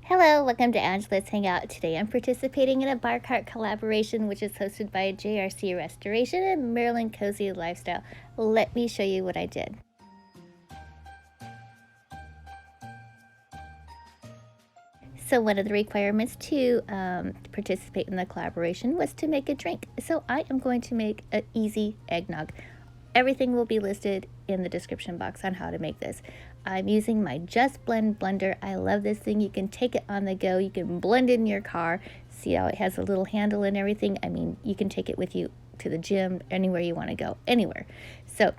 Hello, welcome to Angela's Hangout. Today I'm participating in a bar cart collaboration which is hosted by JRC Restoration and Marilyn Cozy Lifestyle. Let me show you what I did. So one of the requirements to participate in the collaboration was to make a drink. So I am going to make an easy eggnog. Everything will be listed in the description box on how to make this. I'm using my Just Blend blender. I love this thing. You can take it on the go. You can blend in your car. See how it has a little handle and everything? I mean, you can take it with you to the gym, anywhere you want to go, anywhere. So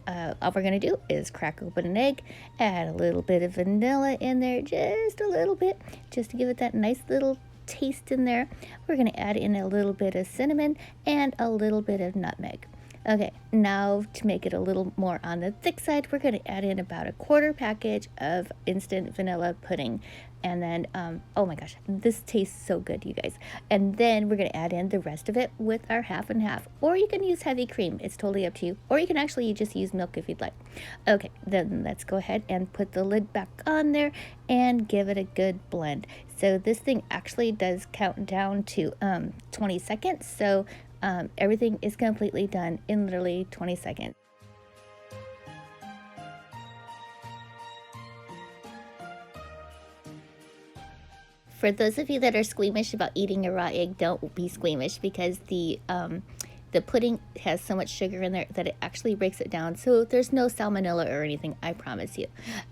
all we're going to do is crack open an egg, add a little bit of vanilla in there, just a little bit, just to give it that nice little taste in there. We're going to add in a little bit of cinnamon and a little bit of nutmeg. Okay, now to make it a little more on the thick side, we're going to add in about a quarter package of instant vanilla pudding. And then, oh my gosh, this tastes so good, you guys. And then we're going to add in the rest of it with our half and half. Or you can use heavy cream. It's totally up to you. Or you can actually just use milk if you'd like. Okay, then let's go ahead and put the lid back on there and give it a good blend. So this thing actually does count down to 20 seconds. So everything is completely done in literally 20 seconds. For those of you that are squeamish about eating a raw egg, don't be squeamish because the pudding has so much sugar in there that it actually breaks it down. So there's no salmonella or anything, I promise you.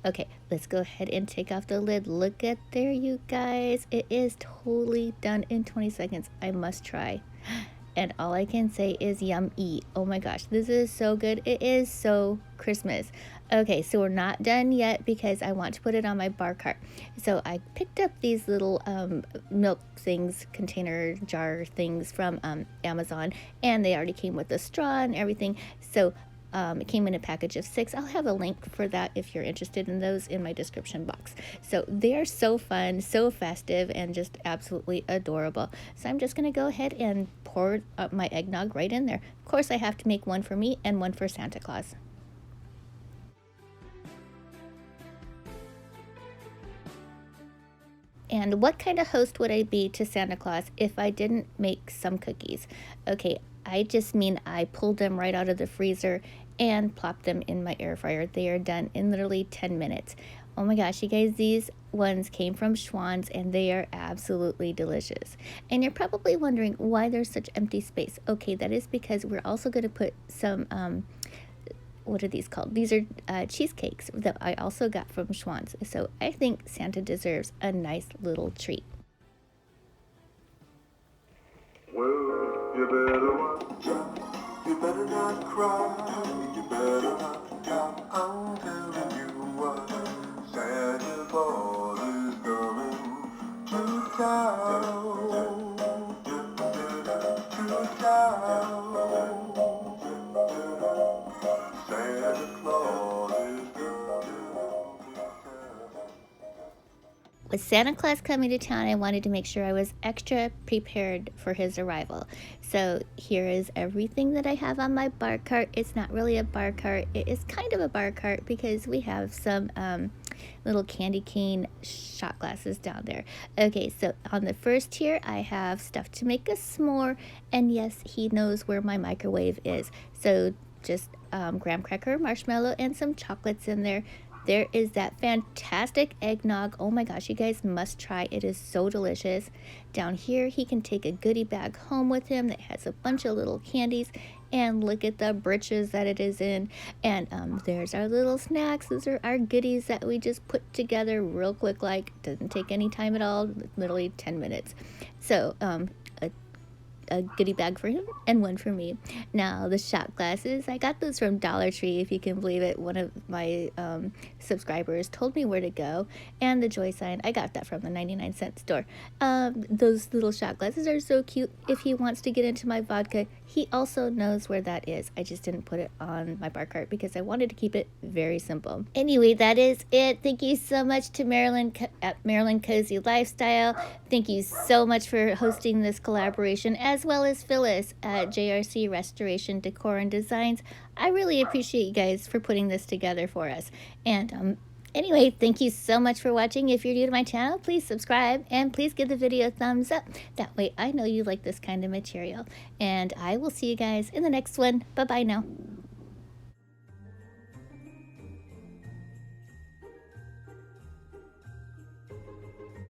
Okay, let's go ahead and take off the lid. Look at there, you guys. It is totally done in 20 seconds. I must try. And all I can say is yummy. Oh my gosh, this is so good. It is so Christmas. Okay, so we're not done yet because I want to put it on my bar cart. So I picked up these little milk things, container jar things from Amazon, and they already came with a straw and everything. So it came in a package of 6. I'll have a link for that if you're interested in those in my description box. So they are so fun, so festive, and just absolutely adorable. So I'm just going to go ahead and pour my eggnog right in there. Of course, I have to make one for me and one for Santa Claus. And what kind of host would I be to Santa Claus if I didn't make some cookies? Okay, I just mean I pulled them right out of the freezer and plopped them in my air fryer. They are done in literally 10 minutes. Oh my gosh, you guys, these ones came from Schwann's and they are absolutely delicious. And you're probably wondering why there's such empty space. Okay, that is because we're also going to put some what are these called? These are cheesecakes that I also got from Schwann's. So I think Santa deserves a nice little treat. Well, you better watch out. You better not cry. You better not pout. I'm telling you what. Santa Claus is coming to town. To town. With Santa Claus coming to town, I wanted to make sure I was extra prepared for his arrival. So here is everything that I have on my bar cart. It's not really a bar cart. It is kind of a bar cart because we have some little candy cane shot glasses down there. Okay, so on the first tier, I have stuff to make a s'more. And yes, he knows where my microwave is. So just graham cracker, marshmallow, and some chocolates in there. There is that fantastic eggnog. Oh my gosh, you guys must try. It is so delicious. Down here, he can take a goodie bag home with him that has a bunch of little candies. And look at the britches that it is in. And there's our little snacks. Those are our goodies that we just put together real quick. Like, doesn't take any time at all. Literally 10 minutes. So, a goodie bag for him and one for me. Now the shot glasses, I got those from Dollar Tree, if you can believe it. One of my subscribers told me where to go. And the joy sign, I got that from the 99-cent store. Those little shot glasses are so cute. If he wants to get into my vodka, he also knows where that is. I just didn't put it on my bar cart because I wanted to keep it very simple. Anyway, that is it. Thank you so much to Marilyn at Marilyn Cozy Lifestyle. Thank you so much for hosting this collaboration, as well as Phyllis at JRC Restoration Decor and Designs. I really appreciate you guys for putting this together for us. And Anyway, thank you so much for watching. If you're new to my channel, please subscribe and please give the video a thumbs up. That way I know you like this kind of material. And I will see you guys in the next one. Bye-bye now.